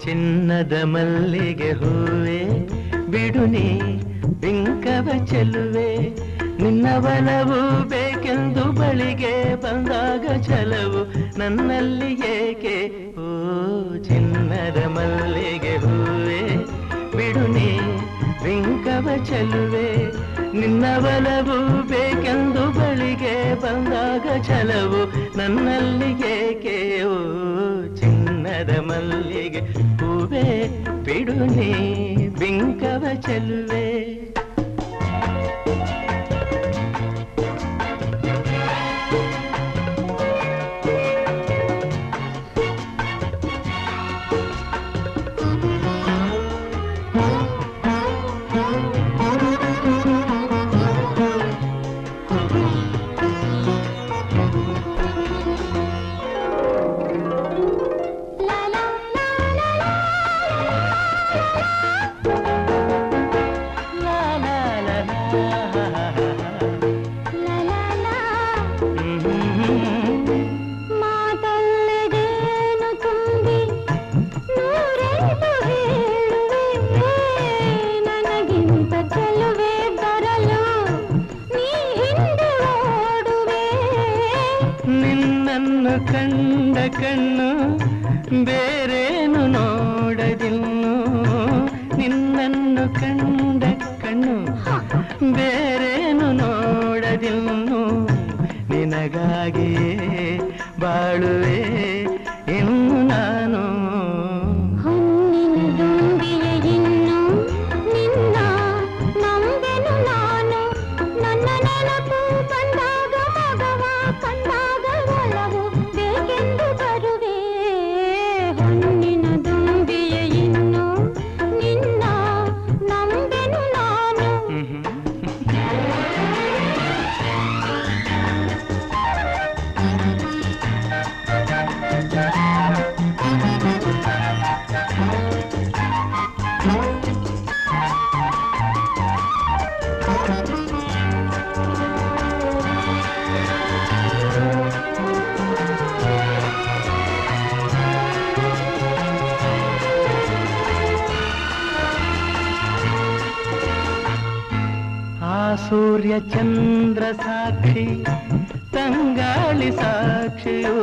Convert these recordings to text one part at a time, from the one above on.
ಚಿನ್ನದ ಮಲ್ಲಿಗೆ ಹೂವೆ ಬಿಡು ನೀ ಬಿಂಕವ ಚೆಲುವೆ, ನಿನ್ನ ಬಲವು ಬೇಕೆಂದು ಬಳಿಗೆ ಬಂದಾಗ ಛಲವು ನನ್ನಲ್ಲಿ ಏಕೆ? ಓ ಚಿನ್ನದ ಮಲ್ಲಿಗೆ ಹೂವೆ ಬಿಡು ನೀ ಬಿಂಕವ ಚೆಲುವೆ, ನಿನ್ನ ಬಲವು ಬೇಕೆಂದು ಬಳಿಗೆ ಬಂದಾಗ ಛಲವು ನನ್ನಲ್ಲಿ ಏಕೆ? ಓ ಚಿನ್ನದ ಮಲ್ಲಿಗೆ ಹೂವೆ ಬಿಡು ನೀ ಬಿಂಕವ ಚೆಲುವೆ. ನಿನ್ನನ್ನು ಕಂಡ ಕಣ್ಣು ಬೇರೇನು ನೋಡದಿನ್ನು, ನಿನ್ನನ್ನು ಕಂಡ ಕಣ್ಣು ಬೇರೇನು ನೋಡದಿನ್ನು, ನಿನಗಾಗಿಯೇ ಬಾಳುವೆ ಇನ್ನು ನಾನು. ಸೂರ್ಯ ಚಂದ್ರ ಸಾಕ್ಷಿ ತಂಗಾಳಿ ಸಾಕ್ಷಿಯೂ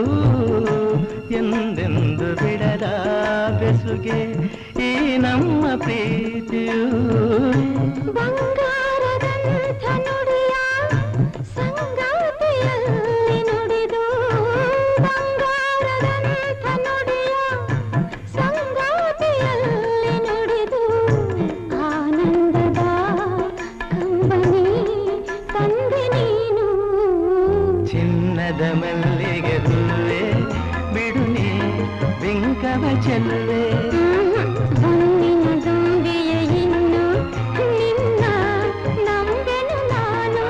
ಎಂದೆಂದು ಬಿಡದ ಬೆಸುಗೆ ಈ ನಮ್ಮ ಪ್ರೀತಿಯೂ. ಬಂಗಾರದಂಥ ನುಡಿಯ ಸಂಗಾತಿಯಲ್ಲಿ ನುಡಿದು, ಬಂಗಾರದಂಥ ನುಡಿಯ ಸಂಗಾತಿಯಲ್ಲಿ ನುಡಿದು, ಆನಂದದ ಕಂಬನಿ ತಂದೆ ನೀನು. ಚಿನ್ನದ ಮಲ್ಲಿಗೆ ಹೂವೆ ಬಿಡು ನೀ ಬಿಂಕವ ಚೆಲುವೆ, ಹೊನ್ನಿನ ದುಂಬಿಯ ಇನ್ನು ನಿನ್ನ ನಂಬೆನು ನಾನು.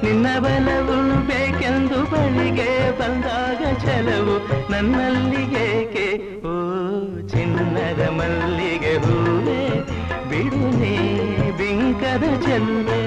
ನಿನ್ನ ಬಲವು ಬೇಕೆಂದು ಬಳಿಗೆ ಬಂದಾಗ ಛಲವು ನನ್ನಲ್ಲಿ ಏಕೆ? ಓ ಚಿನ್ನದ ಮಲ್ಲಿಗೆ ಹೂವೆ ಬಿಡು ನೀ ಬಿಂಕದ ಚೆಲುವೆ.